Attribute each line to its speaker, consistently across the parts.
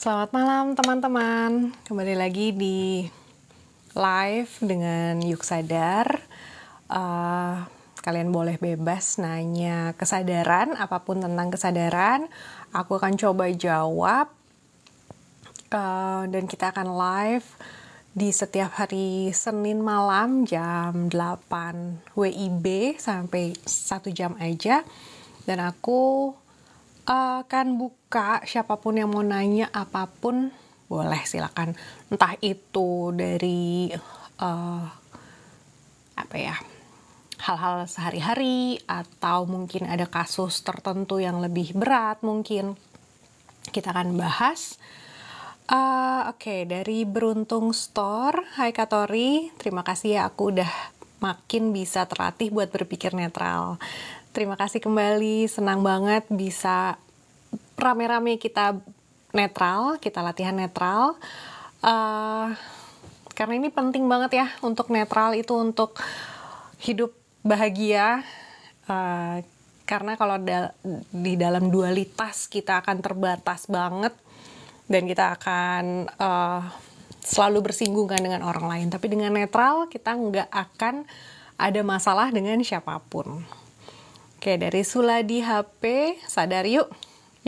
Speaker 1: Selamat malam teman-teman, kembali lagi di live dengan Yuk Sadar. Kalian boleh bebas nanya kesadaran, apapun tentang kesadaran. Aku akan coba jawab, dan kita akan live di setiap hari Senin malam jam 8 WIB sampai 1 jam aja. Dan aku akan buka siapapun yang mau nanya apapun, boleh silakan. Entah itu dari hal-hal sehari-hari, atau mungkin ada kasus tertentu yang lebih berat, mungkin kita akan bahas. Oke, dari Beruntung Store, hai Katori, terima kasih ya, aku udah makin bisa terlatih buat berpikir netral. Terima kasih kembali, senang banget bisa rame-rame kita netral, kita latihan netral. Karena ini penting banget ya, untuk netral itu untuk hidup bahagia. Karena kalau di dalam dualitas kita akan terbatas banget, dan kita akan selalu bersinggungan dengan orang lain. Tapi dengan netral, kita nggak akan ada masalah dengan siapapun. Oke, dari Suladi HP, sadar yuk.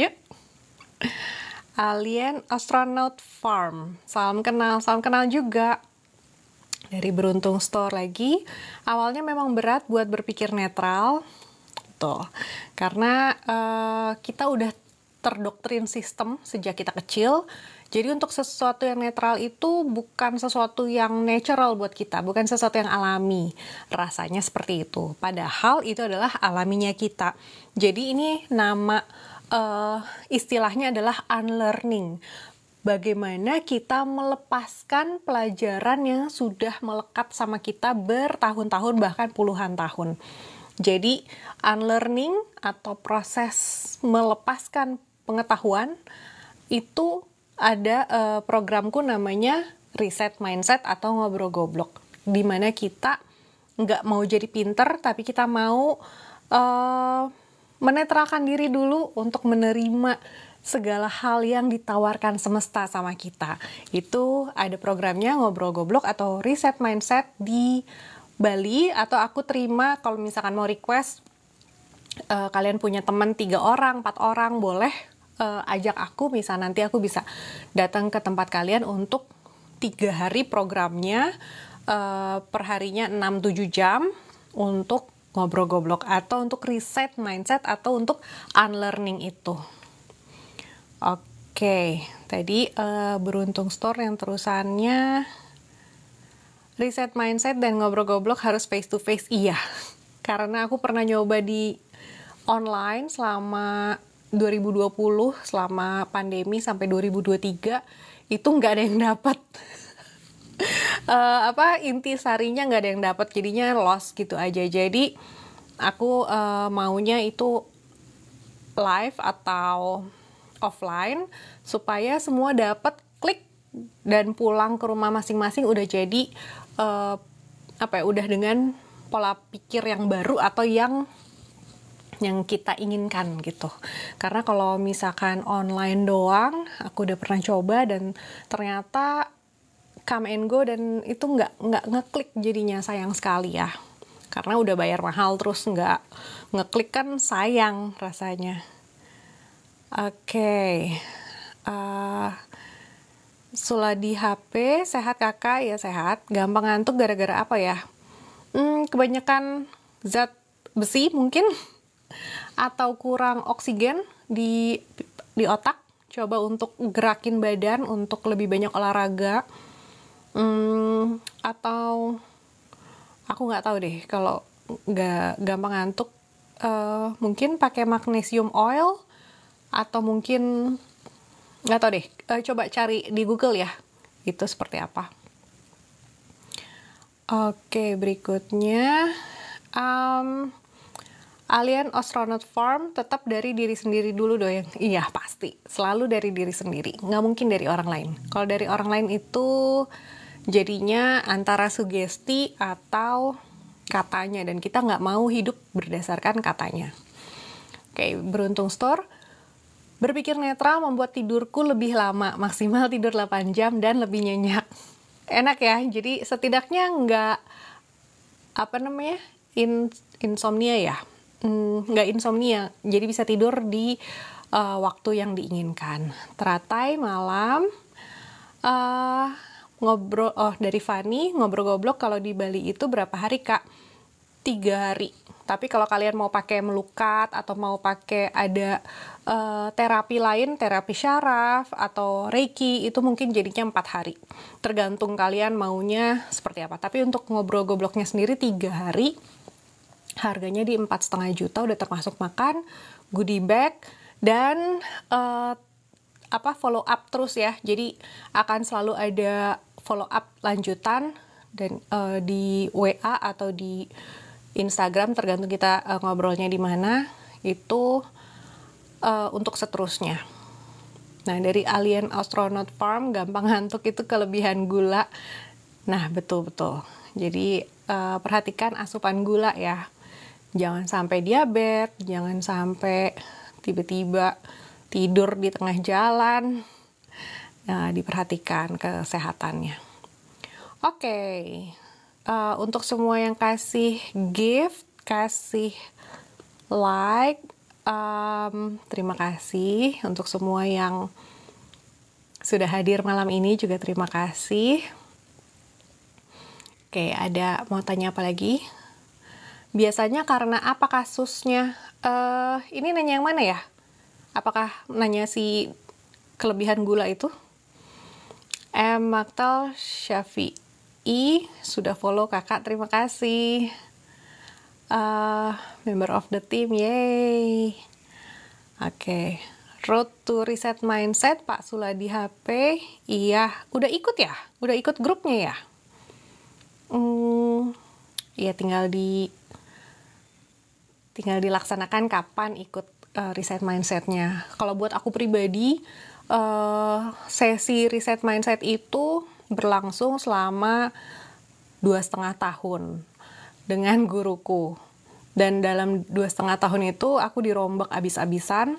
Speaker 1: Yuk. Alien Astronaut Farm, salam kenal juga. Dari Beruntung Store lagi, awalnya memang berat buat berpikir netral. Tuh, karena kita udah terdoktrin sistem sejak kita kecil. Jadi untuk sesuatu yang netral itu bukan sesuatu yang natural buat kita, bukan sesuatu yang alami. Rasanya seperti itu. Padahal itu adalah alaminya kita. Jadi ini nama istilahnya adalah unlearning. Bagaimana kita melepaskan pelajaran yang sudah melekat sama kita bertahun-tahun, bahkan puluhan tahun. Jadi unlearning atau proses melepaskan pengetahuan itu ada programku namanya Reset Mindset atau Ngobrol Goblok, di mana kita nggak mau jadi pinter, tapi kita mau menetralkan diri dulu untuk menerima segala hal yang ditawarkan semesta sama kita. Itu ada programnya Ngobrol Goblok atau Reset Mindset di Bali, atau aku terima kalau misalkan mau request, kalian punya teman 3 orang, 4 orang, boleh ajak aku, misal nanti aku bisa datang ke tempat kalian untuk 3 hari programnya, perharinya 6-7 jam untuk ngobrol goblok, atau untuk reset mindset, atau untuk unlearning itu. Oke, tadi Beruntung Store yang terusannya reset mindset dan ngobrol goblok harus face to face. Iya, karena aku pernah nyoba di online selama 2020, selama pandemi sampai 2023, itu nggak ada yang dapat. Intisarinya nggak ada yang dapat, jadinya lost gitu aja. Jadi aku maunya itu live atau offline supaya semua dapat klik dan pulang ke rumah masing-masing udah jadi udah dengan pola pikir yang baru atau yang kita inginkan gitu. Karena kalau misalkan online doang, aku udah pernah coba dan ternyata come and go, dan itu nggak ngeklik, jadinya sayang sekali ya. Karena udah bayar mahal terus nggak ngeklik kan sayang rasanya. Oke. Suladi HP, sehat kakak? Ya sehat. Gampang ngantuk gara-gara apa ya? Kebanyakan zat besi mungkin, atau kurang oksigen di otak. Coba untuk gerakin badan, untuk lebih banyak olahraga, atau aku nggak tahu deh. Kalau nggak gampang ngantuk, mungkin pakai magnesium oil, atau mungkin nggak tahu deh. Coba cari di Google ya, itu seperti apa. Oke, berikutnya Alien Astronaut Farm, tetap dari diri sendiri dulu dong. Iya, pasti. Selalu dari diri sendiri. Nggak mungkin dari orang lain. Kalau dari orang lain itu jadinya antara sugesti atau katanya. Dan kita nggak mau hidup berdasarkan katanya. Oke, Beruntung Store. Berpikir netral membuat tidurku lebih lama, maksimal tidur 8 jam dan lebih nyenyak. Enak ya, jadi setidaknya nggak, insomnia ya. Nggak insomnia, jadi bisa tidur di waktu yang diinginkan. Teratai malam, dari Fani, ngobrol goblok kalau di Bali itu berapa hari, Kak? 3 hari. Tapi kalau kalian mau pakai melukat atau mau pakai ada terapi lain, terapi syaraf atau reiki, itu mungkin jadinya 4 hari. Tergantung kalian maunya seperti apa. Tapi untuk ngobrol gobloknya sendiri 3 hari, harganya di 4,5 juta, udah termasuk makan, goodie bag, dan follow up terus ya. Jadi akan selalu ada follow up lanjutan dan di WA atau di Instagram, tergantung kita ngobrolnya di mana, itu untuk seterusnya. Nah, dari Alien Astronaut Farm, gampang ngantuk itu kelebihan gula. Nah, betul-betul. Jadi perhatikan asupan gula ya. Jangan sampai diabetes, jangan sampai tiba-tiba tidur di tengah jalan. Nah, diperhatikan kesehatannya. Oke. Untuk semua yang kasih gift, kasih like, terima kasih. Untuk semua yang sudah hadir malam ini juga terima kasih. Oke, mau tanya apa lagi? Biasanya karena apa kasusnya? Ini nanya yang mana ya? Apakah nanya si kelebihan gula itu? Maktal Syafi'i sudah follow kakak, terima kasih. Member of the team, yay. Oke. Road to Reset Mindset, Pak Suladi HP, iya, udah ikut ya? Udah ikut grupnya ya? Iya, tinggal dilaksanakan kapan ikut reset mindset-nya. Kalau buat aku pribadi, sesi reset mindset itu berlangsung selama 2,5 tahun dengan guruku. Dan dalam 2,5 tahun itu aku dirombak abis-abisan.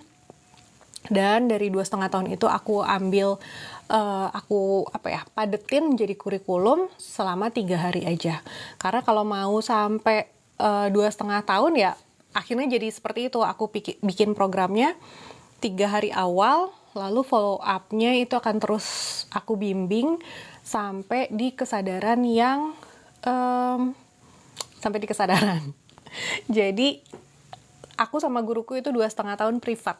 Speaker 1: Dan dari 2,5 tahun itu aku ambil, padetin jadi kurikulum selama 3 hari aja. Karena kalau mau sampai 2,5 tahun ya, akhirnya jadi seperti itu. Aku bikin programnya 3 hari awal, lalu follow up-nya itu akan terus aku bimbing sampai di kesadaran yang Jadi aku sama guruku itu 2,5 tahun privat.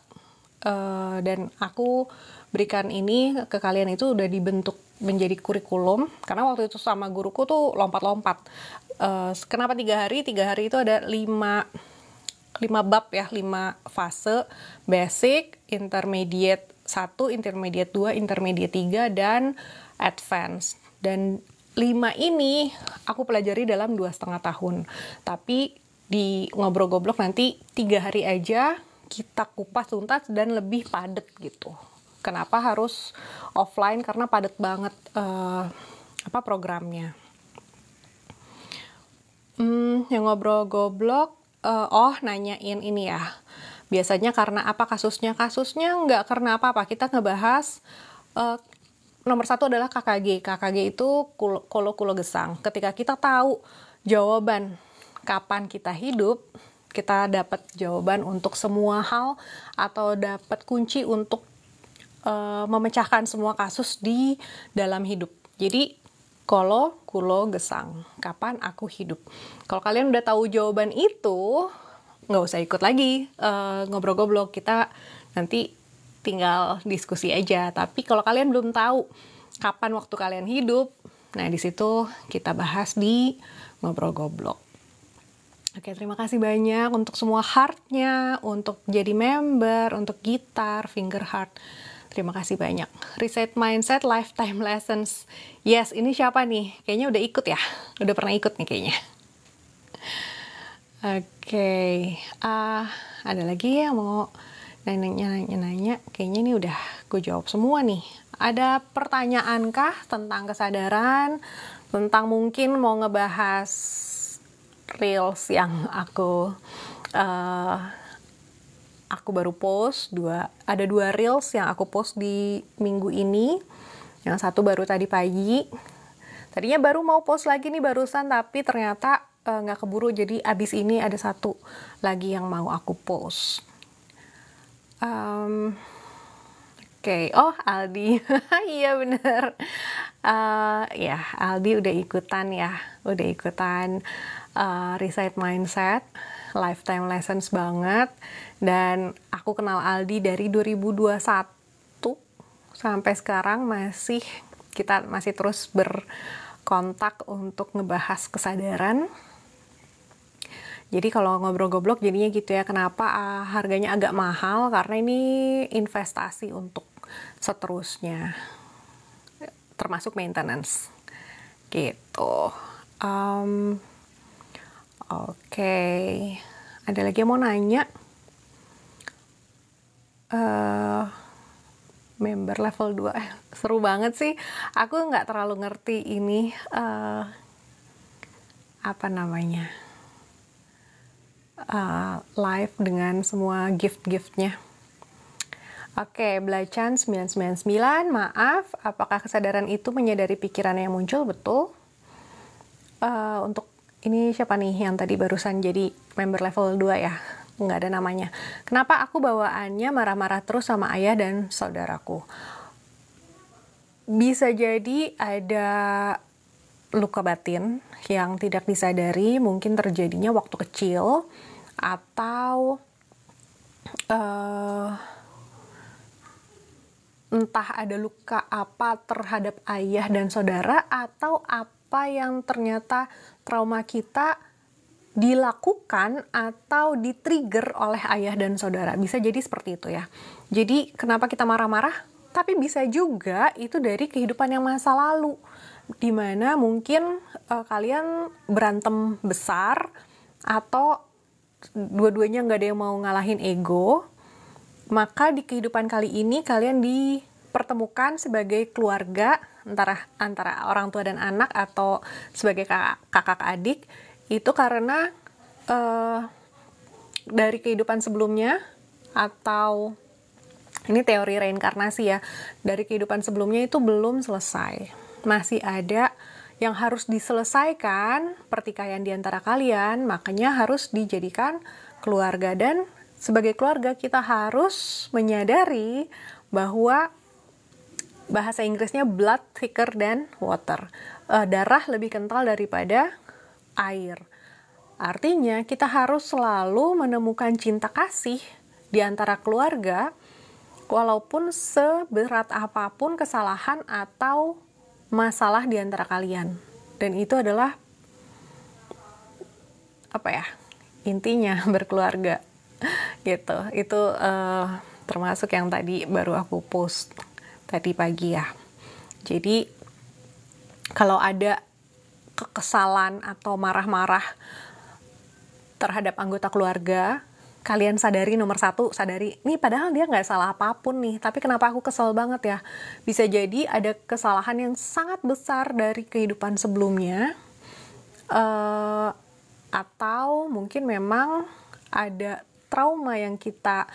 Speaker 1: Dan aku berikan ini ke kalian itu udah dibentuk menjadi kurikulum, karena waktu itu sama guruku tuh lompat-lompat. Kenapa 3 hari? 3 hari itu ada 5 bab ya, 5 fase: basic, intermediate 1, intermediate 2, intermediate 3, dan advance. Dan 5 ini aku pelajari dalam 2,5 tahun. Tapi di ngobrol goblok nanti 3 hari aja kita kupas tuntas dan lebih padat gitu. Kenapa harus offline? Karena padat banget programnya. Yang ngobrol goblok, nanyain ini ya. Biasanya karena apa kasusnya? Kasusnya nggak karena apa-apa. Kita ngebahas nomor 1 adalah KKG. KKG itu kulo gesang. Ketika kita tahu jawaban kapan kita hidup, kita dapat jawaban untuk semua hal atau dapat kunci untuk memecahkan semua kasus di dalam hidup. Jadi kulo gesang, kapan aku hidup. Kalau kalian udah tahu jawaban itu, nggak usah ikut lagi ngobrol goblok, kita nanti tinggal diskusi aja. Tapi kalau kalian belum tahu kapan waktu kalian hidup, nah di situ kita bahas di ngobrol goblok. Oke, terima kasih banyak untuk semua heart-nya, untuk jadi member, untuk gitar, finger heart. Terima kasih banyak. Reset Mindset Lifetime Lessons. Yes, ini siapa nih? Kayaknya udah ikut ya? Udah pernah ikut nih kayaknya. Oke. Ada lagi yang mau nanya? Kayaknya ini udah gue jawab semua nih. Ada pertanyaan-kah tentang kesadaran? Tentang mungkin mau ngebahas reels yang aku aku baru post ada dua reels yang aku post di minggu ini. Yang satu baru tadi pagi. Tadinya baru mau post lagi nih barusan, tapi ternyata nggak keburu, jadi abis ini ada satu lagi yang mau aku post. Oke. Oh, Aldi. Iya bener. Ya, Aldi udah ikutan Reset Mindset, Lifetime Lessons banget. Dan aku kenal Aldi dari 2021 sampai sekarang kita masih terus berkontak untuk ngebahas kesadaran. Jadi kalau ngobrol-goblok jadinya gitu ya, kenapa harganya agak mahal, karena ini investasi untuk seterusnya, termasuk maintenance gitu. Oke. Ada lagi yang mau nanya? Member level 2 seru banget sih. Aku nggak terlalu ngerti ini apa namanya, live dengan semua gift-giftnya. Oke, Belacan 999, maaf, apakah kesadaran itu menyadari pikiran yang muncul? Betul. Untuk ini siapa nih yang tadi barusan jadi member level 2 ya? Nggak ada namanya. Kenapa aku bawaannya marah-marah terus sama ayah dan saudaraku? Bisa jadi ada luka batin yang tidak disadari, mungkin terjadinya waktu kecil, atau entah ada luka apa terhadap ayah dan saudara, atau apa yang ternyata trauma kita dilakukan atau di-trigger oleh ayah dan saudara. Bisa jadi seperti itu ya. Jadi kenapa kita marah-marah? Tapi bisa juga itu dari kehidupan yang masa lalu, dimana mungkin kalian berantem besar, atau dua-duanya nggak ada yang mau ngalahin ego, maka di kehidupan kali ini kalian dipertemukan sebagai keluarga, antara orang tua dan anak, atau sebagai kakak adik. Itu karena dari kehidupan sebelumnya, atau ini teori reinkarnasi ya, dari kehidupan sebelumnya itu belum selesai. Masih ada yang harus diselesaikan, pertikaian di antara kalian, makanya harus dijadikan keluarga. Dan sebagai keluarga kita harus menyadari bahwa bahasa Inggrisnya blood thicker than water. Darah lebih kental daripada air. Artinya kita harus selalu menemukan cinta kasih di antara keluarga, walaupun seberat apapun kesalahan atau masalah di antara kalian. Dan itu adalah intinya berkeluarga gitu. Itu termasuk yang tadi baru aku post tadi pagi ya. Jadi kalau ada kekesalan atau marah-marah terhadap anggota keluarga, kalian sadari, nomor satu, sadari, nih padahal dia nggak salah apapun nih, tapi kenapa aku kesel banget ya? Bisa jadi ada kesalahan yang sangat besar dari kehidupan sebelumnya, atau mungkin memang ada trauma yang kita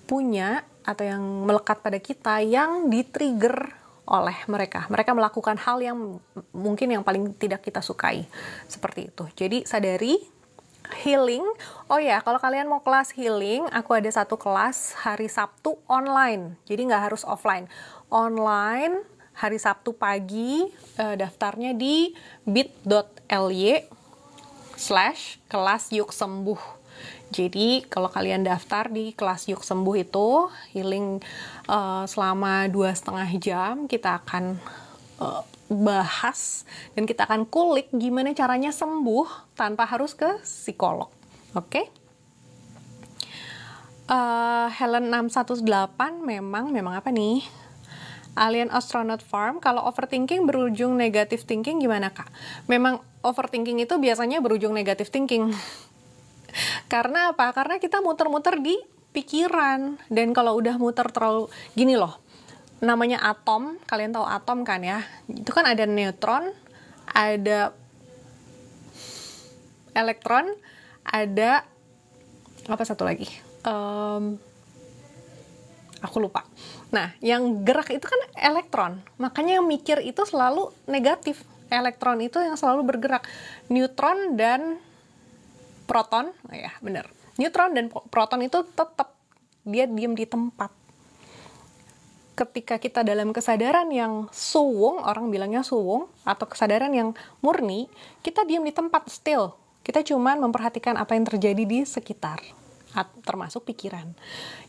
Speaker 1: punya, atau yang melekat pada kita, yang di-trigger oleh mereka. Mereka melakukan hal yang mungkin yang paling tidak kita sukai. Seperti itu. Jadi sadari, healing. Oh ya, kalau kalian mau kelas healing, aku ada satu kelas hari Sabtu online. Jadi nggak harus offline. Online, hari Sabtu pagi, daftarnya di bit.ly/kelas yuk sembuh. Jadi kalau kalian daftar di kelas yuk sembuh itu, healing selama 2,5 jam, kita akan bahas dan kita akan kulik gimana caranya sembuh tanpa harus ke psikolog. Oke? Helen 618 memang apa nih? Alien Astronaut Farm, kalau overthinking berujung negatif thinking gimana Kak? Memang overthinking itu biasanya berujung negatif thinking. Karena apa? Karena kita muter-muter di pikiran. Dan kalau udah muter terlalu, gini loh, namanya atom, kalian tahu atom kan ya? Itu kan ada neutron, ada elektron, ada apa satu lagi? Em, aku lupa. Nah, yang gerak itu kan elektron. Makanya yang mikir itu selalu negatif. Elektron itu yang selalu bergerak. Neutron dan proton, oh ya benar. Neutron dan proton itu tetap dia diam di tempat. Ketika kita dalam kesadaran yang suwung, orang bilangnya suwung, atau kesadaran yang murni, kita diam di tempat, still. Kita cuma memperhatikan apa yang terjadi di sekitar, termasuk pikiran.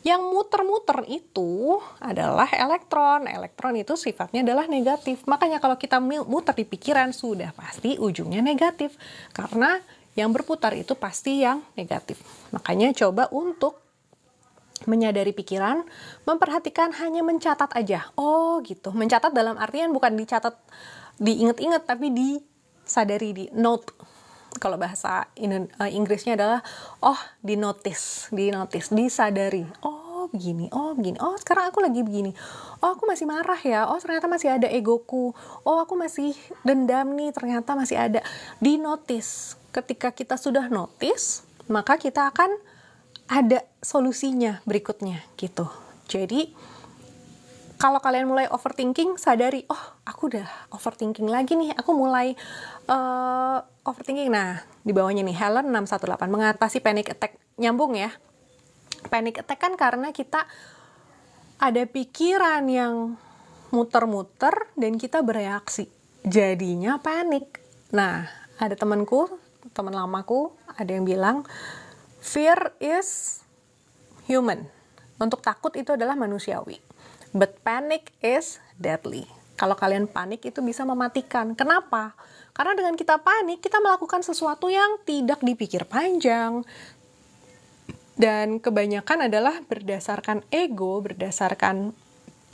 Speaker 1: Yang muter-muter itu adalah elektron. Elektron itu sifatnya adalah negatif. Makanya kalau kita muter di pikiran, sudah pasti ujungnya negatif. Karena yang berputar itu pasti yang negatif. Makanya coba untuk menyadari pikiran, memperhatikan, hanya mencatat aja. Oh gitu, mencatat dalam artian bukan dicatat, diinget-inget, tapi disadari, di note. Kalau bahasa Inggrisnya adalah, di notice, disadari. Oh begini, oh sekarang aku lagi begini. Oh aku masih marah ya, oh ternyata masih ada egoku. Oh aku masih dendam nih, ternyata masih ada. Di notice. Ketika kita sudah notice, maka kita akan ada solusinya berikutnya gitu. Jadi kalau kalian mulai overthinking, sadari, oh aku udah overthinking lagi nih, aku mulai overthinking. Nah, di bawahnya nih, Helen 618, mengatasi panic attack. Nyambung ya. Panic attack kan karena kita ada pikiran yang muter-muter dan kita bereaksi. Jadinya panik. Nah, ada teman lamaku, ada yang bilang, fear is human. Untuk takut itu adalah manusiawi. But panic is deadly. Kalau kalian panik itu bisa mematikan. Kenapa? Karena dengan kita panik, kita melakukan sesuatu yang tidak dipikir panjang. Dan kebanyakan adalah berdasarkan ego, berdasarkan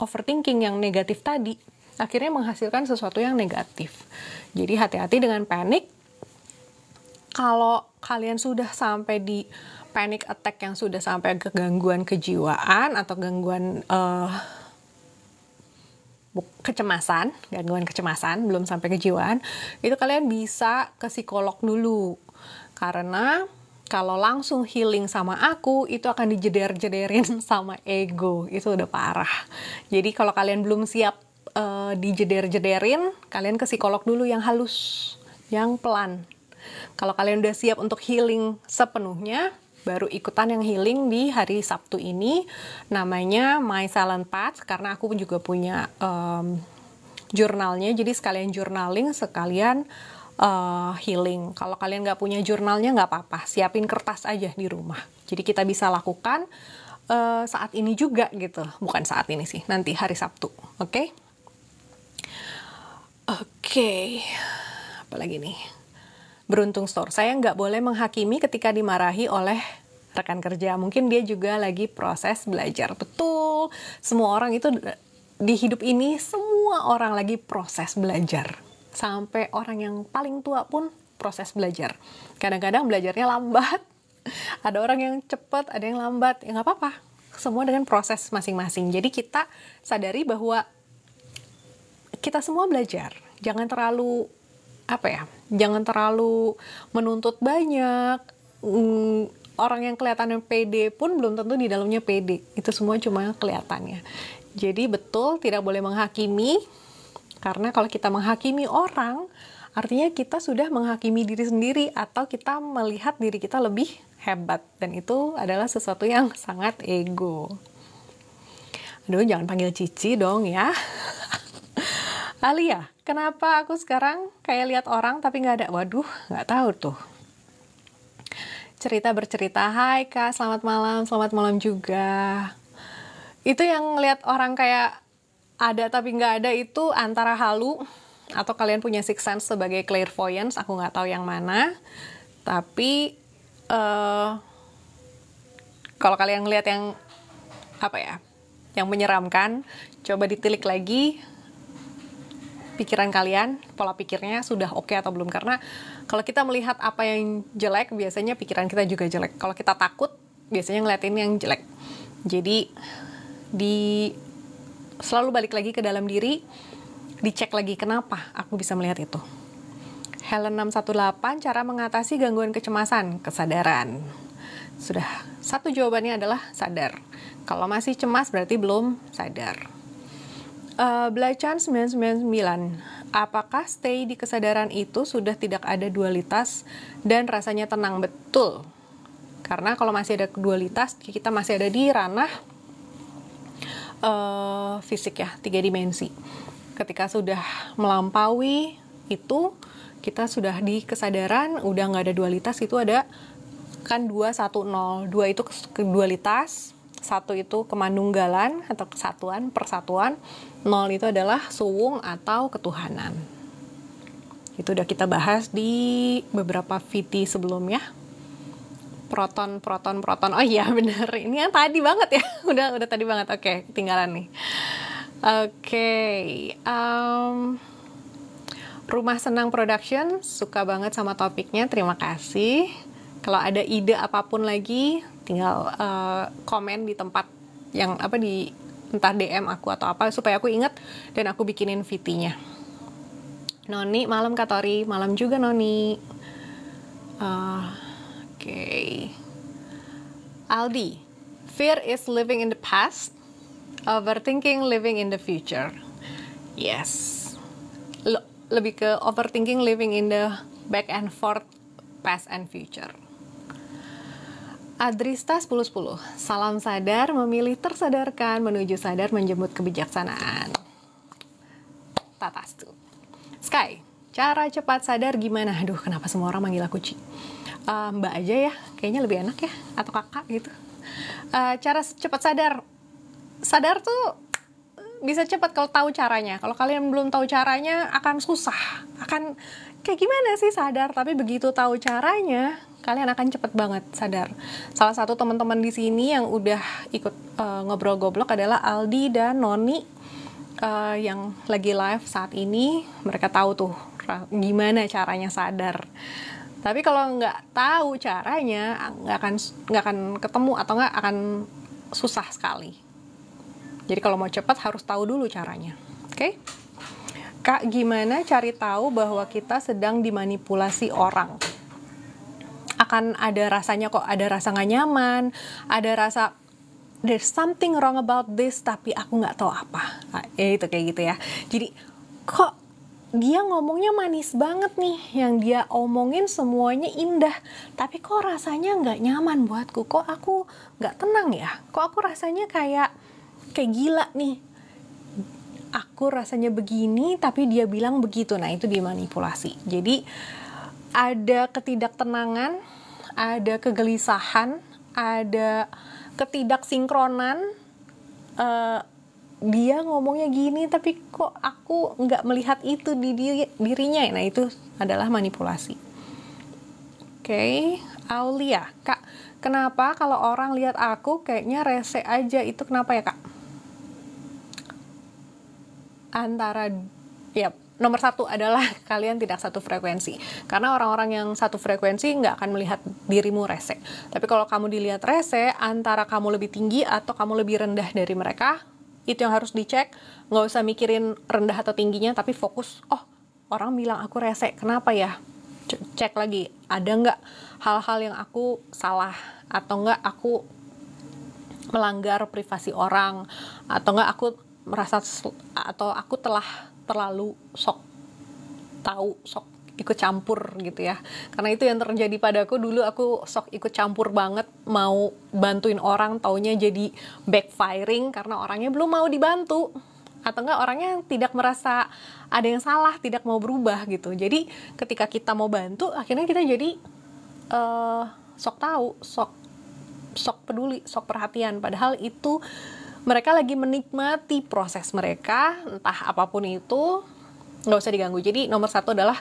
Speaker 1: overthinking yang negatif tadi. Akhirnya menghasilkan sesuatu yang negatif. Jadi hati-hati dengan panik. Kalau kalian sudah sampai di panic attack yang sudah sampai ke gangguan kejiwaan atau gangguan gangguan kecemasan, belum sampai kejiwaan, itu kalian bisa ke psikolog dulu. Karena kalau langsung healing sama aku, itu akan dijeder-jederin sama ego. Itu udah parah. Jadi kalau kalian belum siap dijeder-jederin, kalian ke psikolog dulu yang halus, yang pelan. Kalau kalian udah siap untuk healing sepenuhnya, baru ikutan yang healing di hari Sabtu ini. Namanya My Silent Path, karena aku juga punya jurnalnya. Jadi sekalian journaling, sekalian healing. Kalau kalian nggak punya jurnalnya, nggak apa-apa. Siapin kertas aja di rumah. Jadi kita bisa lakukan saat ini juga gitu. Bukan saat ini sih, nanti hari Sabtu. Oke? Oke. Apalagi nih? Beruntung store. Saya nggak boleh menghakimi ketika dimarahi oleh rekan kerja. Mungkin dia juga lagi proses belajar. Betul. Semua orang itu di hidup ini, semua orang lagi proses belajar. Sampai orang yang paling tua pun proses belajar. Kadang-kadang belajarnya lambat. Ada orang yang cepat, ada yang lambat. Ya nggak apa-apa. Semua dengan proses masing-masing. Jadi kita sadari bahwa kita semua belajar. Jangan terlalu jangan terlalu menuntut banyak. Orang yang kelihatannya pede pun belum tentu di dalamnya pede. Itu semua cuma kelihatannya. Jadi betul tidak boleh menghakimi, karena kalau kita menghakimi orang, artinya kita sudah menghakimi diri sendiri atau kita melihat diri kita lebih hebat, dan itu adalah sesuatu yang sangat ego. Aduh, jangan panggil Cici dong ya. Alia, kenapa aku sekarang kayak lihat orang tapi nggak ada? Waduh, nggak tahu tuh. Cerita bercerita, hai Kak, selamat malam juga. Itu yang ngeliat orang kayak ada tapi nggak ada itu antara halu, atau kalian punya sixth sense sebagai clairvoyance, aku nggak tahu yang mana. Tapi kalau kalian ngeliat yang yang menyeramkan, coba ditilik lagi pikiran kalian, pola pikirnya sudah oke atau belum. Karena kalau kita melihat apa yang jelek, biasanya pikiran kita juga jelek. Kalau kita takut, biasanya ngeliatin yang jelek. Jadi selalu balik lagi ke dalam diri, dicek lagi kenapa aku bisa melihat itu. Helen 618, cara mengatasi gangguan kecemasan, kesadaran. Sudah Satu jawabannya adalah sadar. Kalau masih cemas berarti belum sadar. Belacan 999. Apakah stay di kesadaran itu sudah tidak ada dualitas dan rasanya tenang? Betul. Karena kalau masih ada dualitas, kita masih ada di ranah fisik ya, 3 dimensi. Ketika sudah melampaui itu, kita sudah di kesadaran, udah nggak ada dualitas, itu ada kan 2, 1, 0. 2 itu dualitas, 1 itu kemanunggalan atau kesatuan, persatuan, 0 itu adalah suwung atau ketuhanan. Itu udah kita bahas di beberapa VT sebelumnya. Proton. Oh iya bener, ini yang tadi banget ya. udah tadi banget. Oke, ketinggalan nih. Oke, Rumah Senang Production suka banget sama topiknya. Terima kasih. Kalau ada ide apapun lagi, tinggal komen di tempat yang di entah DM aku atau apa supaya aku ingat dan aku bikinin VT-nya. Noni, malam Kak Tori, malam juga Noni. Oke. Aldi, fear is living in the past, overthinking living in the future. Yes. Lebih ke overthinking living in the back and forth, past and future. Adrista 1010, salam sadar, memilih tersadarkan, menuju sadar, menjemput kebijaksanaan. Tatastu. Sky, cara cepat sadar gimana? Aduh, kenapa semua orang manggil aku Ci? Mbak aja ya, kayaknya lebih enak ya, atau kakak gitu. Cara cepat sadar tuh bisa cepat kalau tahu caranya. Kalau kalian belum tahu caranya akan susah, akan kayak gimana sih sadar, tapi begitu tahu caranya kalian akan cepet banget sadar. Salah satu teman-teman di sini yang udah ikut ngobrol goblok adalah Aldi dan Noni yang lagi live saat ini. Mereka tahu tuh gimana caranya sadar. Tapi kalau nggak tahu caranya, nggak akan ketemu atau nggak akan susah sekali. Jadi kalau mau cepat harus tahu dulu caranya. Oke? Kak, gimana cari tahu bahwa kita sedang dimanipulasi orang? Akan ada rasanya kok, ada rasa nggak nyaman, ada rasa there's something wrong about this, tapi aku nggak tahu apa. Nah, itu kayak gitu ya. Jadi kok dia ngomongnya manis banget nih, yang dia omongin semuanya indah, tapi kok rasanya nggak nyaman buatku, kok aku nggak tenang ya, kok aku rasanya kayak gila nih, aku rasanya begini tapi dia bilang begitu. Nah itu dimanipulasi. Jadi ada ketidaktenangan, ada kegelisahan, ada ketidaksinkronan. Dia ngomongnya gini tapi kok aku nggak melihat itu di dirinya. Nah itu adalah manipulasi. Oke, Aulia, Kak, kenapa kalau orang lihat aku kayaknya rese aja, itu kenapa ya Kak? Nomor 1 adalah kalian tidak satu frekuensi. Karena orang-orang yang satu frekuensi nggak akan melihat dirimu rese. Tapi kalau kamu dilihat rese, antara kamu lebih tinggi atau kamu lebih rendah dari mereka, itu yang harus dicek. Nggak usah mikirin rendah atau tingginya, tapi fokus, oh orang bilang aku rese, kenapa ya? Cek lagi, ada nggak hal-hal yang aku salah, atau nggak aku melanggar privasi orang, atau nggak aku merasa, atau aku telah terlalu sok tahu, sok ikut campur gitu ya. Karena itu yang terjadi padaku dulu, aku sok ikut campur banget, mau bantuin orang, taunya jadi backfiring karena orangnya belum mau dibantu, atau enggak orangnya tidak merasa ada yang salah, tidak mau berubah gitu. Jadi ketika kita mau bantu, akhirnya kita jadi sok tahu, sok peduli, sok perhatian, padahal itu mereka lagi menikmati proses mereka, entah apapun itu, nggak usah diganggu. Jadi nomor 1 adalah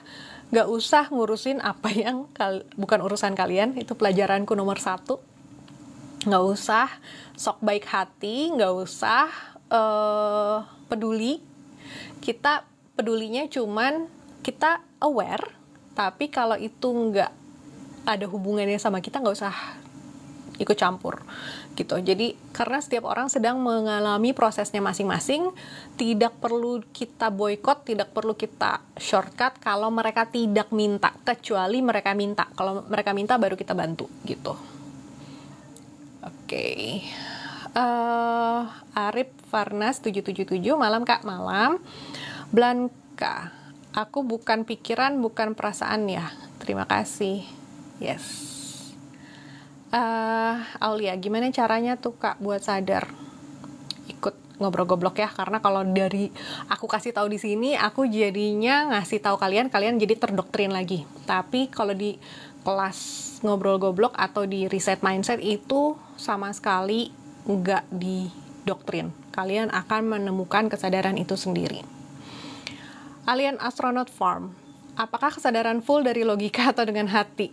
Speaker 1: nggak usah ngurusin apa yang bukan urusan kalian. Itu pelajaranku nomor 1. Nggak usah sok baik hati, nggak usah peduli. Kita pedulinya cuman kita aware, tapi kalau itu nggak ada hubungannya sama kita, nggak usah ikut campur gitu. Jadi karena setiap orang sedang mengalami prosesnya masing-masing, tidak perlu kita boykot, tidak perlu kita shortcut kalau mereka tidak minta, kecuali mereka minta. Kalau mereka minta baru kita bantu gitu. Oke. Arif Farnas 777, malam Kak, malam. Blanka, aku bukan pikiran, bukan perasaan ya. Terima kasih. Yes. Aulia, gimana caranya tuh Kak buat sadar? Ikut ngobrol goblok ya, karena kalau dari aku kasih tahu di sini, aku jadinya ngasih tahu kalian jadi terdoktrin lagi. Tapi kalau di kelas ngobrol goblok atau di reset mindset itu sama sekali nggak didoktrin. Kalian akan menemukan kesadaran itu sendiri. Alien Astronaut Farm, apakah kesadaran full dari logika atau dengan hati?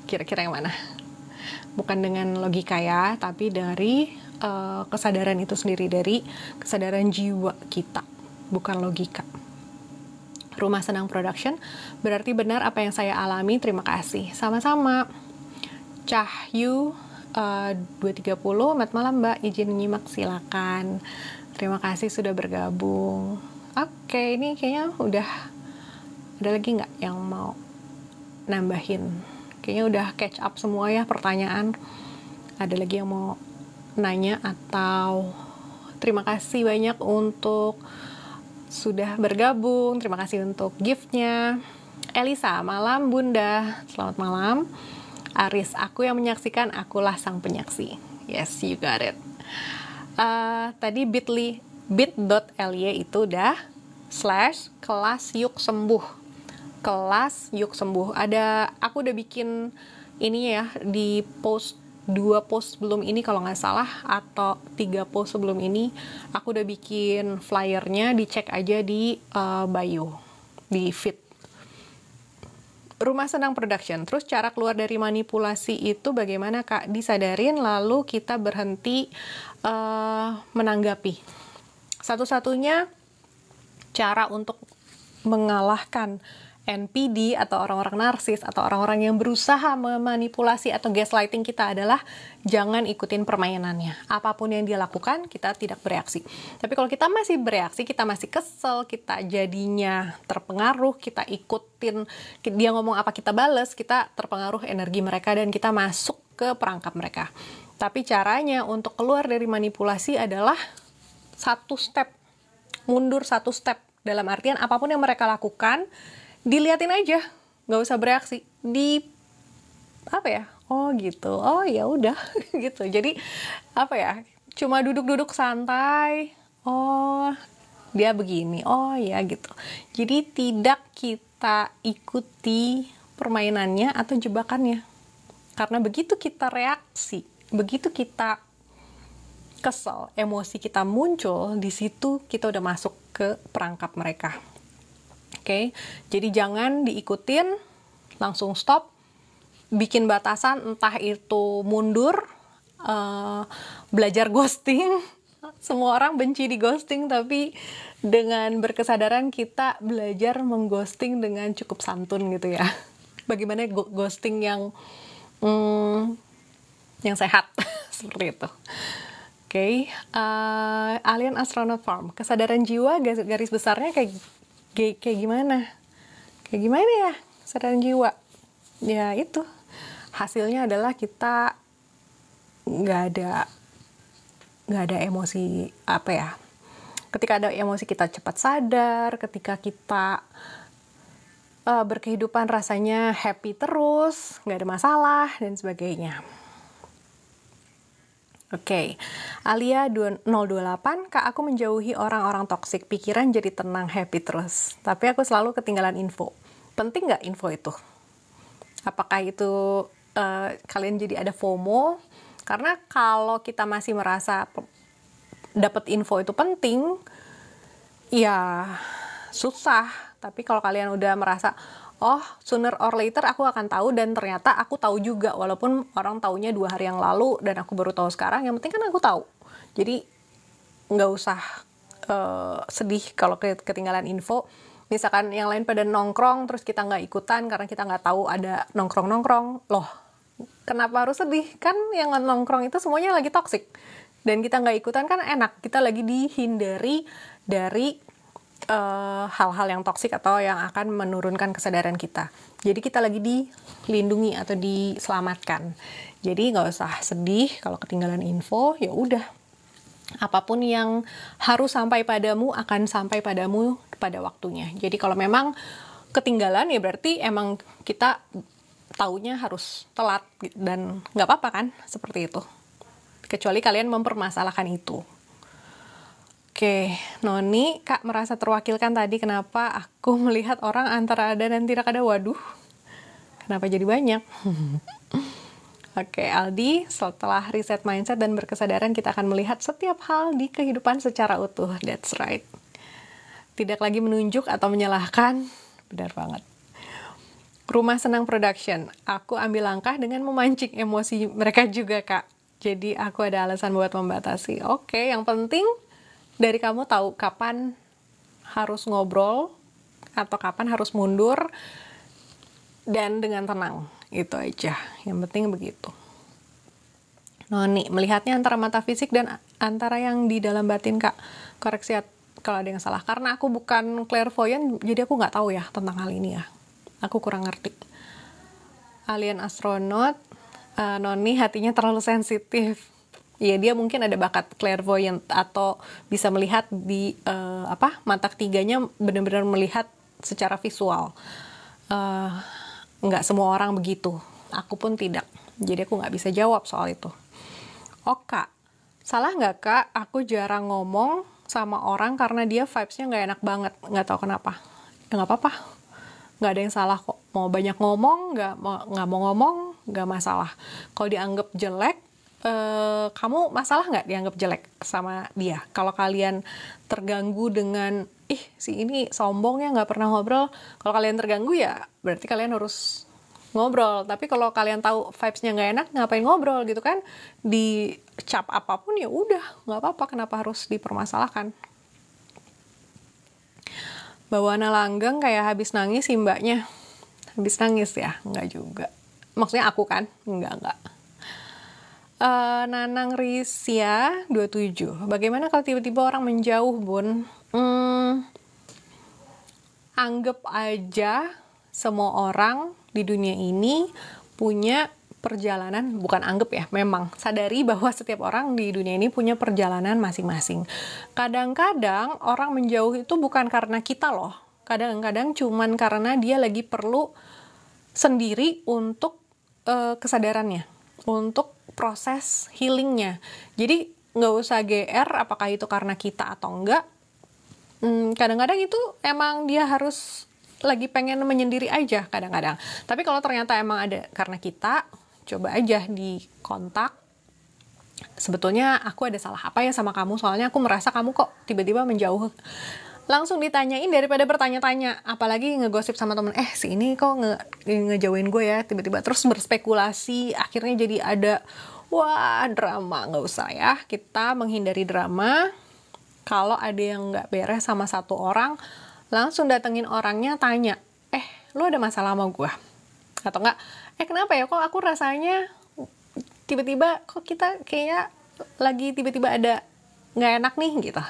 Speaker 1: Kira-kira yang mana? Bukan dengan logika ya, tapi dari kesadaran itu sendiri, dari kesadaran jiwa kita, bukan logika. Rumah Senang Production, berarti benar apa yang saya alami, terima kasih. Sama-sama. Cahyu 230, selamat malam Mbak, izin nyimak silakan. Terima kasih sudah bergabung. Oke, ini kayaknya udah ada lagi nggak yang mau nambahin? Kayaknya udah catch up semua ya pertanyaan. Ada lagi yang mau nanya atau terima kasih banyak untuk sudah bergabung. Terima kasih untuk gift-nya. Elisa, malam Bunda. Selamat malam. Aris, aku yang menyaksikan, akulah sang penyaksi. Yes, you got it. Tadi bit.ly itu udah /kelas yuk sembuh. Kelas yuk sembuh. Aku udah bikin ini ya di post 2 post sebelum ini kalau nggak salah, atau 3 post sebelum ini aku udah bikin flyernya, dicek aja di bio, di feed. Rumah Senang Production. Terus cara keluar dari manipulasi itu bagaimana Kak? Disadarin lalu kita berhenti menanggapi. Satu-satunya cara untuk mengalahkan NPD atau orang-orang narsis atau orang-orang yang berusaha memanipulasi atau gaslighting kita adalah jangan ikutin permainannya. Apapun yang dia lakukan, kita tidak bereaksi. Tapi kalau kita masih bereaksi, kita masih kesel, kita jadinya terpengaruh, kita ikutin, dia ngomong apa kita bales, kita terpengaruh energi mereka dan kita masuk ke perangkap mereka. Tapi caranya untuk keluar dari manipulasi adalah satu step, mundur satu step. Dalam artian apapun yang mereka lakukan, diliatin aja, nggak usah bereaksi. Oh gitu, oh ya udah gitu. Jadi cuma duduk-duduk santai. Oh dia begini, oh ya gitu. Jadi tidak kita ikuti permainannya atau jebakannya. Karena begitu kita reaksi, begitu kita kesel, emosi kita muncul, di situ kita udah masuk ke perangkap mereka. Oke, jadi jangan diikutin, langsung stop, bikin batasan, entah itu mundur, belajar ghosting. Semua orang benci di ghosting, tapi dengan berkesadaran kita belajar mengghosting dengan cukup santun gitu ya. Bagaimana ghosting yang sehat, seperti itu. Oke, Alien Astronaut Farm, kesadaran jiwa garis besarnya kayak gimana? Kayak gimana ya kesadaran jiwa? Ya itu, hasilnya adalah kita nggak ada emosi ketika ada emosi kita cepat sadar, ketika kita berkehidupan rasanya happy terus, nggak ada masalah dan sebagainya. Oke, Alia 028, Kak, aku menjauhi orang-orang toksik, pikiran jadi tenang, happy terus. Tapi aku selalu ketinggalan info. Penting nggak info itu? Apakah itu kalian jadi ada FOMO? Karena kalau kita masih merasa dapat info itu penting, ya susah. Tapi kalau kalian udah merasa, oh sooner or later aku akan tahu, dan ternyata aku tahu juga walaupun orang taunya 2 hari yang lalu dan aku baru tahu sekarang, yang penting kan aku tahu. Jadi nggak usah sedih kalau ketinggalan info. Misalkan yang lain pada nongkrong terus kita nggak ikutan karena kita nggak tahu ada nongkrong, loh kenapa harus sedih? Kan yang nongkrong itu semuanya lagi toksik dan kita nggak ikutan kan enak, kita lagi dihindari dari hal-hal yang toksik atau yang akan menurunkan kesadaran kita. Jadi kita lagi dilindungi atau diselamatkan. Jadi nggak usah sedih kalau ketinggalan info, ya udah. Apapun yang harus sampai padamu akan sampai padamu pada waktunya. Jadi kalau memang ketinggalan ya berarti emang kita taunya harus telat dan nggak apa-apa kan seperti itu. Kecuali kalian mempermasalahkan itu. Oke, Noni, Kak merasa terwakilkan tadi kenapa aku melihat orang antara ada dan tidak ada. Waduh, kenapa jadi banyak? Oke, Aldi, setelah reset mindset dan berkesadaran kita akan melihat setiap hal di kehidupan secara utuh. That's right. Tidak lagi menunjuk atau menyalahkan. Benar banget. Rumah Senang Production. Aku ambil langkah dengan memancing emosi mereka juga, Kak. Jadi aku ada alasan buat membatasi. Oke, yang penting dari kamu tahu kapan harus ngobrol atau kapan harus mundur dan dengan tenang. Itu aja. Yang penting begitu. Noni, melihatnya antara mata fisik dan antara yang di dalam batin, Kak. Koreksi kalau ada yang salah. Karena aku bukan clairvoyant, jadi aku nggak tahu ya tentang hal ini ya. Aku kurang ngerti. Alien astronot, Noni hatinya terlalu sensitif. Ya dia mungkin ada bakat clairvoyant atau bisa melihat di mata ketiganya benar-benar melihat secara visual. Nggak semua orang begitu. Aku pun tidak. Jadi aku nggak bisa jawab soal itu. Oh Kak, salah nggak Kak? Aku jarang ngomong sama orang karena dia vibes-nya nggak enak banget. Nggak tahu kenapa. Ya nggak apa-apa. Nggak ada yang salah kok. Mau banyak ngomong, nggak mau ngomong, nggak masalah. Kalau dianggap jelek, kamu masalah nggak dianggap jelek sama dia? Kalau kalian terganggu dengan, si ini sombong ya nggak pernah ngobrol. Kalau kalian terganggu ya berarti kalian harus ngobrol. Tapi kalau kalian tahu vibes-nya nggak enak, ngapain ngobrol gitu kan? Dicap apapun ya udah, nggak apa-apa. Kenapa harus dipermasalahkan? Bawana langgeng kayak habis nangis sih mbaknya. Habis nangis ya? Nggak juga. Maksudnya aku kan? Nggak. Nanang Risya 27. Bagaimana kalau tiba-tiba orang menjauh, Bun? Anggap aja semua orang di dunia ini punya perjalanan, bukan anggap ya, memang sadari bahwa setiap orang di dunia ini punya perjalanan masing-masing. Kadang-kadang orang menjauh itu bukan karena kita loh. Kadang-kadang cuman karena dia lagi perlu sendiri untuk kesadarannya, untuk proses healingnya. Jadi nggak usah GR apakah itu karena kita atau enggak. Kadang-kadang itu emang dia harus lagi pengen menyendiri aja kadang-kadang. Tapi kalau ternyata emang ada karena kita, coba aja di kontak. Sebetulnya aku ada salah apa ya sama kamu, soalnya aku merasa kamu kok tiba-tiba menjauh. Langsung ditanyain daripada bertanya-tanya, apalagi ngegosip sama temen, si ini kok ngejauhin gue ya, tiba-tiba terus berspekulasi, akhirnya jadi ada, wah drama. Nggak usah ya, kita menghindari drama. Kalau ada yang nggak beres sama satu orang, langsung datengin orangnya, tanya, lu ada masalah sama gue? Atau enggak, kenapa ya kok aku rasanya tiba-tiba kok kita kayak lagi tiba-tiba ada nggak enak nih gitu.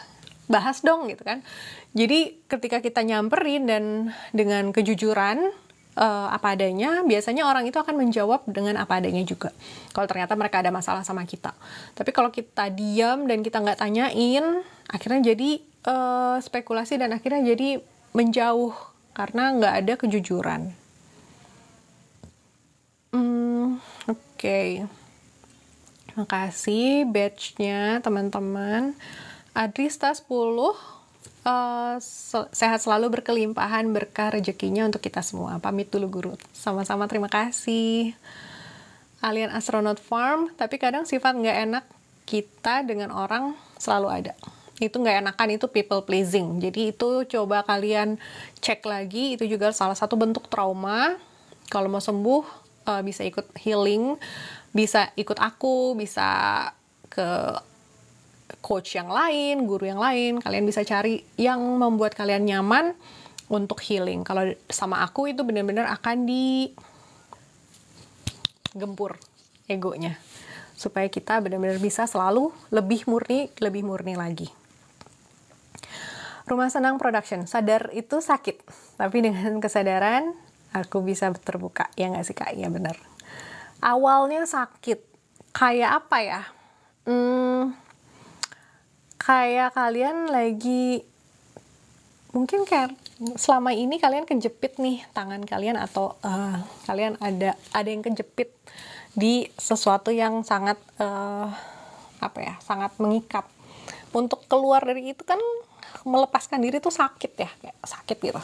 Speaker 1: Bahas dong gitu kan. Jadi ketika kita nyamperin dan dengan kejujuran apa adanya, biasanya orang itu akan menjawab dengan apa adanya juga. Kalau ternyata mereka ada masalah sama kita. Tapi kalau kita diam dan kita nggak tanyain, akhirnya jadi spekulasi dan akhirnya jadi menjauh karena nggak ada kejujuran. Oke. Makasih batch-nya teman-teman. Adrista 10, sehat selalu, berkelimpahan, berkah rezekinya untuk kita semua. Pamit dulu guru. Sama-sama, terima kasih. Alien Astronaut Farm, tapi kadang sifat nggak enak kita dengan orang selalu ada. Itu nggak enakan, itu people pleasing. Jadi itu coba kalian cek lagi, itu juga salah satu bentuk trauma. Kalau mau sembuh, bisa ikut healing, bisa ikut aku, bisa ke coach yang lain, guru yang lain. Kalian bisa cari yang membuat kalian nyaman untuk healing. Kalau sama aku itu benar-benar akan digempur egonya. Supaya kita benar-benar bisa selalu lebih murni lagi. Rumah Senang Production, sadar itu sakit, tapi dengan kesadaran aku bisa terbuka. Ya nggak sih Kak? Iya bener. Awalnya sakit, kayak apa ya? Kayak kalian lagi, mungkin kayak selama ini kalian kejepit nih tangan kalian, atau kalian ada yang kejepit di sesuatu yang sangat sangat mengikat. Untuk keluar dari itu kan, melepaskan diri tuh sakit ya, kayak sakit gitu.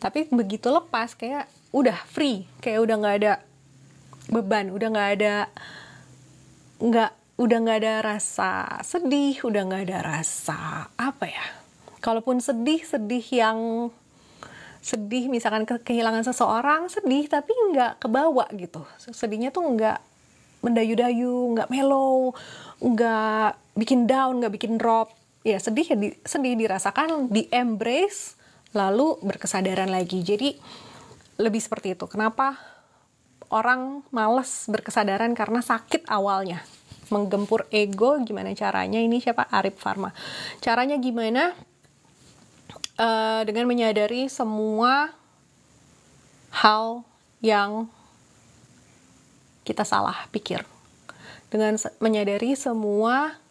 Speaker 1: Tapi begitu lepas kayak udah free, kayak udah nggak ada beban, udah nggak ada rasa sedih, udah nggak ada rasa kalaupun sedih yang sedih misalkan kehilangan seseorang, sedih tapi nggak kebawa gitu. Sedihnya tuh nggak mendayu-dayu, nggak mellow, nggak bikin down, nggak bikin drop. Ya sedih dirasakan, di embrace, lalu berkesadaran lagi. Jadi lebih seperti itu. Kenapa orang males berkesadaran? Karena sakit awalnya. Menggempur ego, gimana caranya? Ini siapa? Arif Farma. Caranya gimana? Dengan menyadari semua hal yang kita salah pikir. Dengan menyadari semua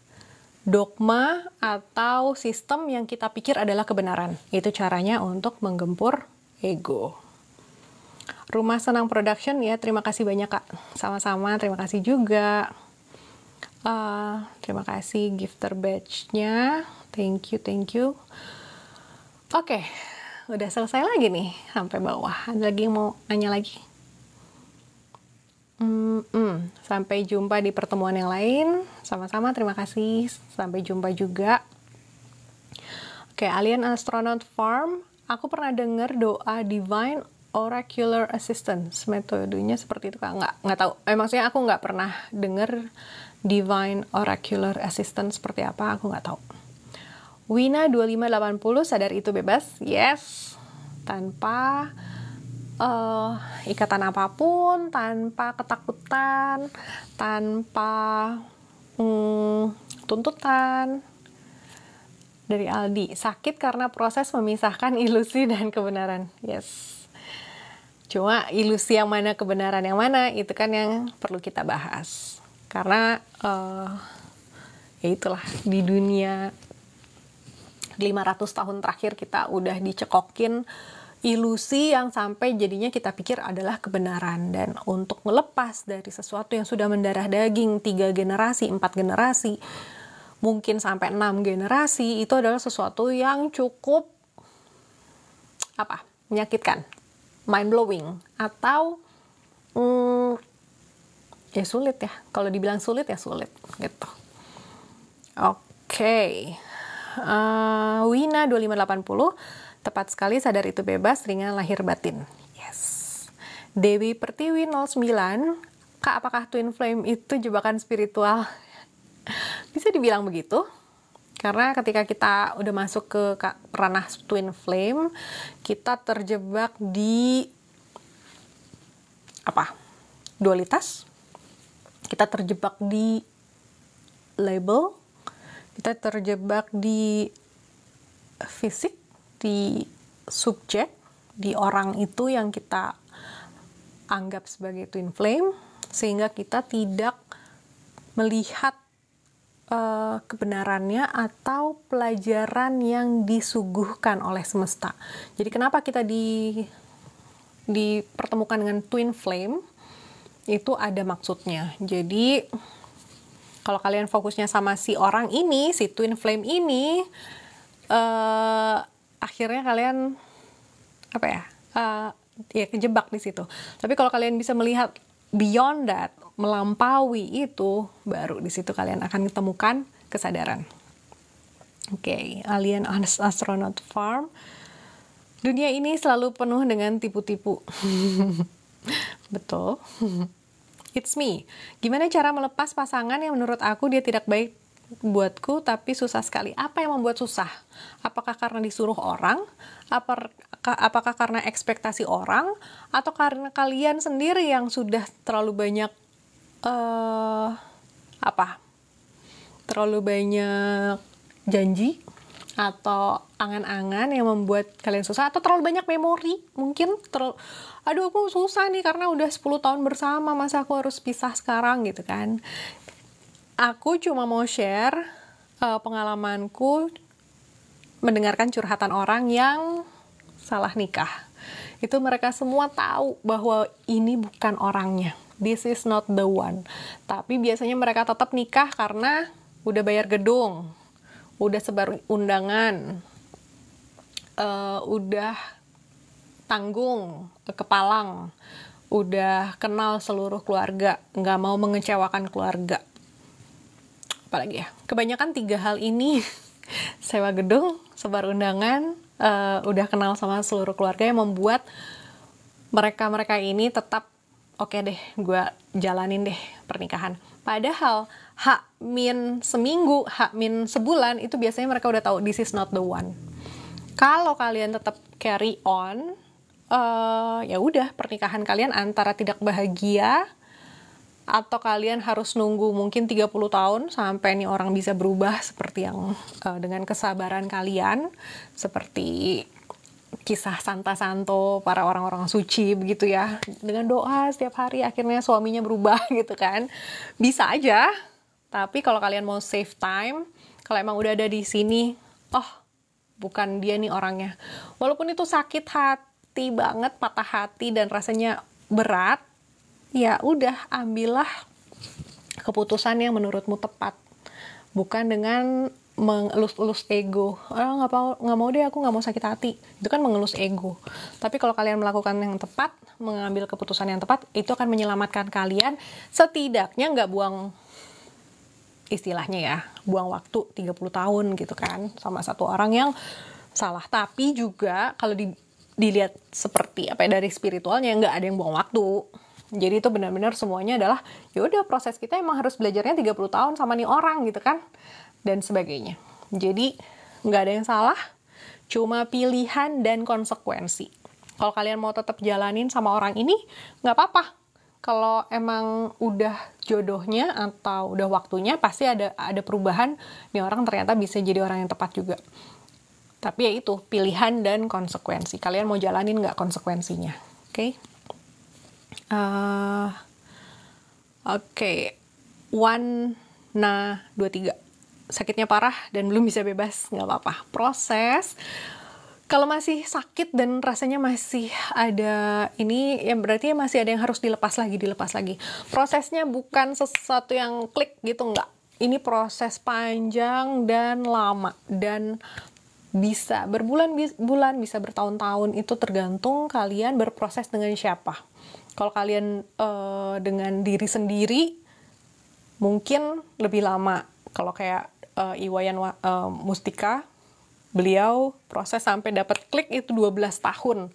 Speaker 1: dogma atau sistem yang kita pikir adalah kebenaran. Itu caranya untuk menggempur ego. Rumah Senang Production ya, terima kasih banyak Kak. Sama-sama, terima kasih juga. Terima kasih gifter badge-nya. Thank you. Oke, udah selesai lagi nih sampai bawah. Ada lagi yang mau nanya lagi? Sampai jumpa di pertemuan yang lain. Sama-sama, terima kasih. Sampai jumpa juga. Oke, Alien Astronaut Farm. Aku pernah dengar doa Divine Oracular Assistance. Metodenya seperti itu Kak? Nggak tahu. Maksudnya aku nggak pernah dengar Divine Oracular Assistance seperti apa. Aku nggak tahu. Wina 2580, sadar itu bebas. Yes. Tanpa ikatan apapun, tanpa ketakutan, tanpa tuntutan. Dari Aldi, sakit karena proses memisahkan ilusi dan kebenaran. Yes. Cuma ilusi yang mana, kebenaran yang mana, itu kan yang perlu kita bahas. Karena ya itulah, di dunia 500 tahun terakhir kita udah dicekokin ilusi yang sampai jadinya kita pikir adalah kebenaran. Dan untuk melepas dari sesuatu yang sudah mendarah daging 3 generasi, 4 generasi, mungkin sampai 6 generasi, itu adalah sesuatu yang cukup menyakitkan, mind blowing, atau ya sulit ya. Kalau dibilang sulit ya sulit gitu. Oke. Wina 2580, tepat sekali, sadar itu bebas, ringan lahir batin. Yes. Dewi Pertiwi 09, Kak, apakah twin flame itu jebakan spiritual? Bisa dibilang begitu. Karena ketika kita udah masuk ke ranah twin flame, kita terjebak di dualitas. Kita terjebak di label. Kita terjebak di fisik, di subjek, di orang itu yang kita anggap sebagai twin flame, sehingga kita tidak melihat kebenarannya atau pelajaran yang disuguhkan oleh semesta. Jadi kenapa kita dipertemukan dengan twin flame, itu ada maksudnya. Jadi kalau kalian fokusnya sama si orang ini, si twin flame ini, akhirnya kalian kejebak di situ. Tapi kalau kalian bisa melihat beyond that, melampaui itu, baru di situ kalian akan ditemukan kesadaran. Oke, Alien Astronaut Farm. Dunia ini selalu penuh dengan tipu-tipu. Betul. It's me. Gimana cara melepas pasangan yang menurut aku dia tidak baik buatku tapi susah sekali? Apa yang membuat susah? Apakah karena disuruh orang? Apakah karena ekspektasi orang? Atau karena kalian sendiri yang sudah terlalu banyak terlalu banyak janji, atau angan-angan yang membuat kalian susah, atau terlalu banyak memori, mungkin aduh aku susah nih karena udah 10 tahun bersama, masa aku harus pisah sekarang gitu kan. Aku cuma mau share pengalamanku mendengarkan curhatan orang yang salah nikah. Itu mereka semua tahu bahwa ini bukan orangnya, this is not the one. Tapi biasanya mereka tetap nikah karena udah bayar gedung, udah sebar undangan, udah tanggung ke Palang, udah kenal seluruh keluarga, nggak mau mengecewakan keluarga. Apalagi ya, kebanyakan 3 hal ini, sewa gedung, sebar undangan, udah kenal sama seluruh keluarga, yang membuat mereka ini tetap oke deh, gue jalanin deh pernikahan. Padahal H- seminggu, H- sebulan, itu biasanya mereka udah tahu this is not the one. Kalau kalian tetap carry on, ya udah, pernikahan kalian antara tidak bahagia, atau kalian harus nunggu mungkin 30 tahun sampai nih orang bisa berubah seperti yang dengan kesabaran kalian, seperti kisah Santa Santo, para orang-orang suci begitu ya, dengan doa setiap hari akhirnya suaminya berubah gitu kan. Bisa aja, tapi kalau kalian mau save time, kalau emang udah ada di sini, oh bukan dia nih orangnya, walaupun itu sakit hati banget, patah hati dan rasanya berat, ya udah, ambillah keputusan yang menurutmu tepat, bukan dengan mengelus-elus ego. Nggak mau deh, aku nggak mau sakit hati. Itu kan mengelus ego. Tapi kalau kalian melakukan yang tepat, mengambil keputusan yang tepat, itu akan menyelamatkan kalian. Setidaknya nggak buang, istilahnya ya, buang waktu 30 tahun gitu kan, sama satu orang yang salah. Tapi juga kalau dilihat seperti apa ya, dari spiritualnya, nggak ada yang buang waktu. Jadi itu benar-benar semuanya adalah, ya udah, proses kita emang harus belajarnya 30 tahun sama nih orang gitu kan, dan sebagainya. Jadi nggak ada yang salah, cuma pilihan dan konsekuensi. Kalau kalian mau tetap jalanin sama orang ini, nggak apa-apa. Kalau emang udah jodohnya atau udah waktunya, pasti ada perubahan, nih orang ternyata bisa jadi orang yang tepat juga. Tapi ya itu, pilihan dan konsekuensi. Kalian mau jalanin nggak konsekuensinya? Oke? Oke. 2, 3. Sakitnya parah dan belum bisa bebas, nggak apa-apa. Proses. Kalau masih sakit dan rasanya masih ada ini, ya berarti masih ada yang harus dilepas lagi. Prosesnya bukan sesuatu yang klik gitu, nggak. Ini proses panjang dan lama, dan bisa berbulan-bulan, bisa bertahun-tahun. Itu tergantung kalian berproses dengan siapa. Kalau kalian dengan diri sendiri, mungkin lebih lama. Kalau kayak Iwayan Mustika, beliau proses sampai dapat klik itu 12 tahun.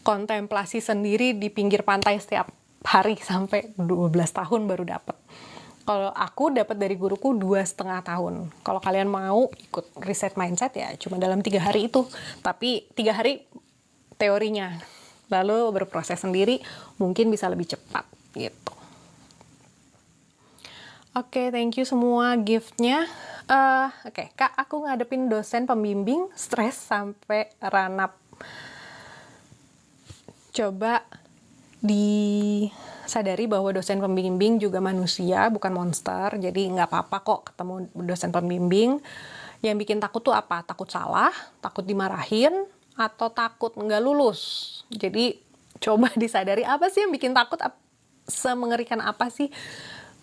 Speaker 1: Kontemplasi sendiri di pinggir pantai setiap hari sampai 12 tahun baru dapat. Kalau aku dapat dari guruku 2,5 tahun. Kalau kalian mau ikut reset mindset, ya cuma dalam 3 hari itu. Tapi 3 hari teorinya. Lalu berproses sendiri mungkin bisa lebih cepat gitu. Oke, thank you semua gift-nya. Oke, Kak, aku ngadepin dosen pembimbing, stres sampai ranap. Coba disadari bahwa dosen pembimbing juga manusia, bukan monster. Jadi nggak apa-apa kok ketemu dosen pembimbing. Yang bikin takut tuh apa? Takut salah, takut dimarahin, atau takut nggak lulus. Jadi coba disadari, apa sih yang bikin takut, semengerikan apa sih?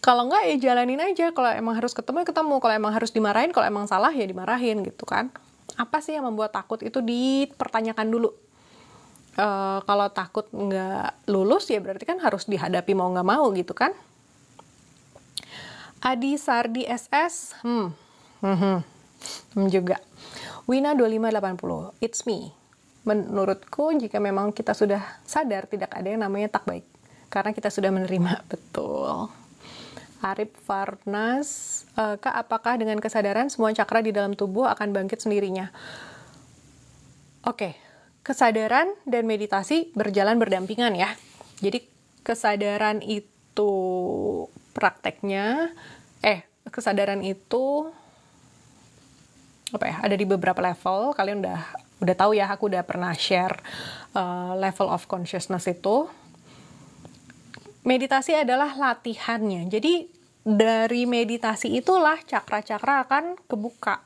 Speaker 1: Kalau nggak, ya jalanin aja. Kalau emang harus ketemu, ya ketemu. Kalau emang harus dimarahin, kalau emang salah, ya dimarahin gitu kan. Apa sih yang membuat takut, itu dipertanyakan dulu. Kalau takut nggak lulus, ya berarti kan harus dihadapi mau nggak mau gitu kan. Adi Sardi SS, juga. Wina 2580, it's me. Menurutku, jika memang kita sudah sadar, tidak ada yang namanya tak baik. Karena kita sudah menerima, betul. Arif Farnas, Kak, apakah dengan kesadaran semua cakra di dalam tubuh akan bangkit sendirinya? Oke, kesadaran dan meditasi berjalan berdampingan ya. Jadi kesadaran itu prakteknya, kesadaran itu apa ya, ada di beberapa level. Kalian udah tahu ya, aku udah pernah share level of consciousness itu. Meditasi adalah latihannya. Jadi dari meditasi itulah cakra-cakra akan kebuka.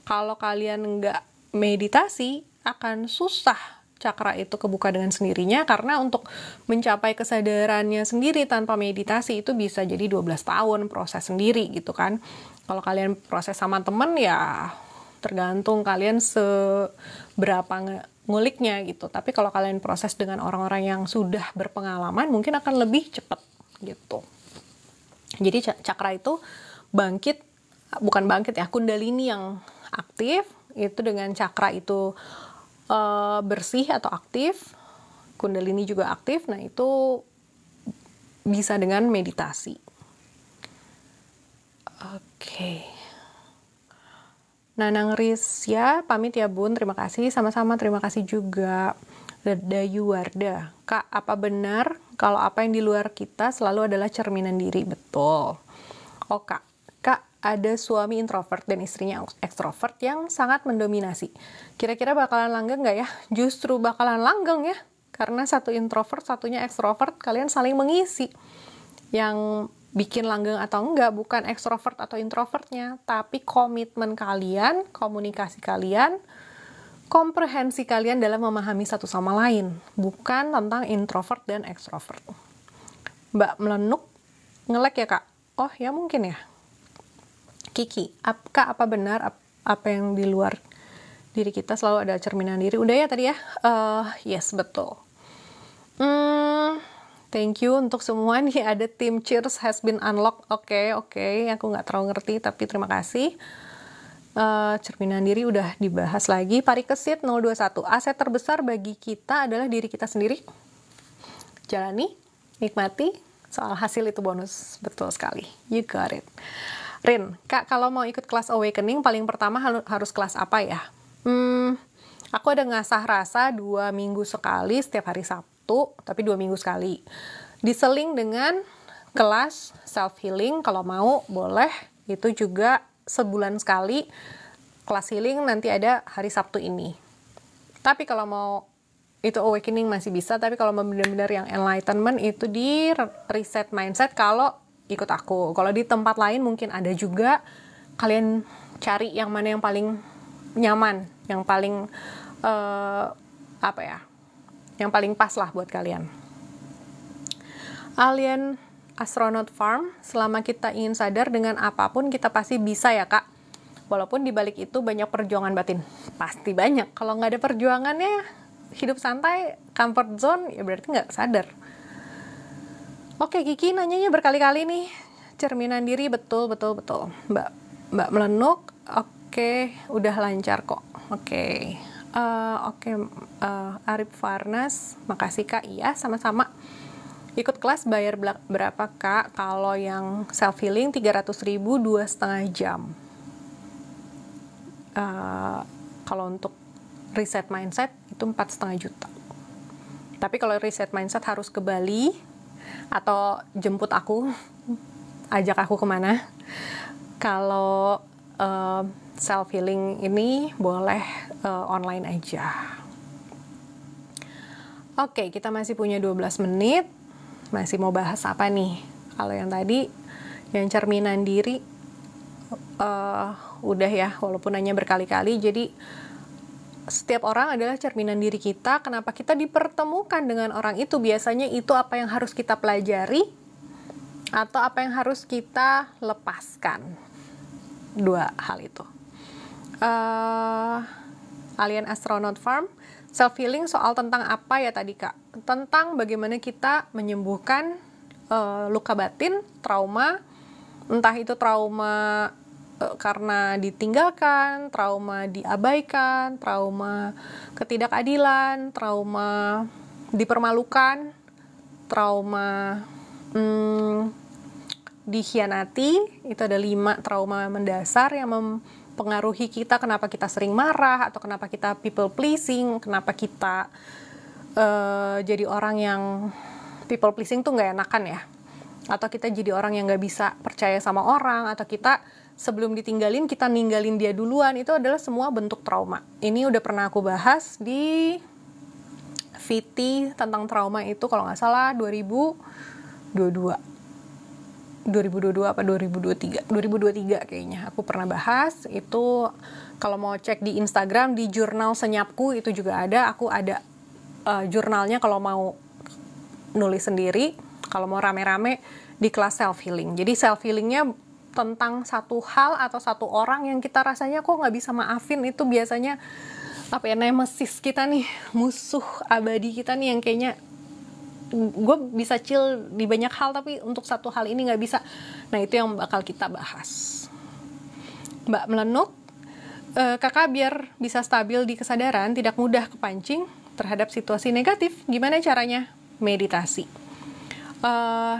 Speaker 1: Kalau kalian nggak meditasi, akan susah cakra itu kebuka dengan sendirinya, karena untuk mencapai kesadarannya sendiri tanpa meditasi itu bisa jadi 12 tahun proses sendiri gitu kan. Kalau kalian proses sama temen ya tergantung kalian seberapa nguliknya gitu. Tapi kalau kalian proses dengan orang-orang yang sudah berpengalaman mungkin akan lebih cepat gitu. Jadi cakra itu bangkit, bukan bangkit ya, kundalini yang aktif itu dengan cakra itu bersih atau aktif, kundalini juga aktif. Nah itu bisa dengan meditasi. Oke. Nanang Risya, pamit ya Bun, terima kasih. Sama-sama, terima kasih juga. Dayu Warda, Kak, apa benar kalau apa yang di luar kita selalu adalah cerminan diri? Betul. Oh Kak, ada suami introvert dan istrinya ekstrovert yang sangat mendominasi. Kira-kira bakalan langgeng nggak ya? Justru bakalan langgeng ya. Karena satu introvert, satunya ekstrovert, kalian saling mengisi. Yang bikin langgeng atau enggak bukan ekstrovert atau introvertnya, tapi komitmen kalian, komunikasi kalian, komprehensi kalian dalam memahami satu sama lain. Bukan tentang introvert dan ekstrovert. Mbak Melenuk, ngelek ya Kak? Oh ya mungkin ya. Kiki, Kak, apa benar apa yang di luar diri kita selalu ada cerminan diri? Udah ya tadi ya? Yes, betul. Thank you untuk semua nih, ada tim Cheers has been unlocked. Oke, aku nggak terlalu ngerti, tapi terima kasih. Cerminan diri udah dibahas lagi. Parikesit 021, aset terbesar bagi kita adalah diri kita sendiri. Jalani, nikmati, soal hasil itu bonus. Betul sekali, you got it. Rin, Kak, kalau mau ikut kelas awakening, paling pertama harus kelas apa ya? Aku ada ngasah rasa 2 minggu sekali, setiap hari Sabtu, tapi 2 minggu sekali. Diseling dengan kelas self-healing, kalau mau boleh. Itu juga sebulan sekali, kelas healing nanti ada hari Sabtu ini. Tapi kalau mau itu awakening masih bisa, tapi kalau benar-benar yang enlightenment itu di reset mindset kalau ikut aku. Kalau di tempat lain mungkin ada juga, kalian cari yang mana yang paling nyaman, yang paling yang paling pas lah buat kalian. Alien Astronaut Farm, selama kita ingin sadar dengan apapun kita pasti bisa ya Kak. Walaupun dibalik itu banyak perjuangan batin. Pasti banyak. Kalau nggak ada perjuangannya, hidup santai, comfort zone, ya berarti nggak sadar. Oke, Kiki nanyanya berkali-kali nih. Cerminan diri, betul. Mbak Melenuk, oke, udah lancar kok. Oke. Arif Farnas, makasih Kak. Iya, sama-sama. Ikut kelas bayar berapa Kak? Kalau yang self-healing 300.000 2,5 jam. Kalau untuk reset mindset itu 4,5 juta. Tapi kalau reset mindset harus ke Bali, atau jemput aku, ajak aku kemana. Kalau self-healing ini boleh online aja. Oke, kita masih punya 12 menit. Masih mau bahas apa nih? Kalau yang tadi, yang cerminan diri, udah ya, walaupun nanya berkali-kali. Jadi setiap orang adalah cerminan diri kita. Kenapa kita dipertemukan dengan orang itu? Biasanya itu apa yang harus kita pelajari atau apa yang harus kita lepaskan. 2 hal itu. Alien Astronaut Farm, self-healing soal tentang apa ya tadi Kak? Tentang bagaimana kita menyembuhkan luka batin, trauma, entah itu trauma karena ditinggalkan, trauma diabaikan, trauma ketidakadilan, trauma dipermalukan, trauma dikhianati. Itu ada 5 trauma mendasar yang mempengaruhi kita, kenapa kita sering marah, atau kenapa kita people pleasing, kenapa kita jadi orang yang people pleasing tuh nggak enakan ya, atau kita jadi orang yang nggak bisa percaya sama orang, atau kita sebelum ditinggalin, kita ninggalin dia duluan, itu adalah semua bentuk trauma. Ini udah pernah aku bahas di VT tentang trauma itu, kalau nggak salah 2022 apa 2023 kayaknya aku pernah bahas itu. Kalau mau cek di Instagram, di jurnal senyapku itu juga ada, aku ada jurnalnya kalau mau nulis sendiri, kalau mau rame-rame di kelas self healing. Jadi self healingnya tentang satu hal atau satu orang yang kita rasanya kok nggak bisa maafin, itu biasanya apa ya, nemesis kita nih, musuh abadi kita nih, yang kayaknya gue bisa chill di banyak hal tapi untuk satu hal ini nggak bisa. Nah, itu yang bakal kita bahas. Mbak Melenuk, kakak biar bisa stabil di kesadaran, tidak mudah kepancing terhadap situasi negatif, gimana caranya? Meditasi.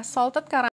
Speaker 1: Salted caramel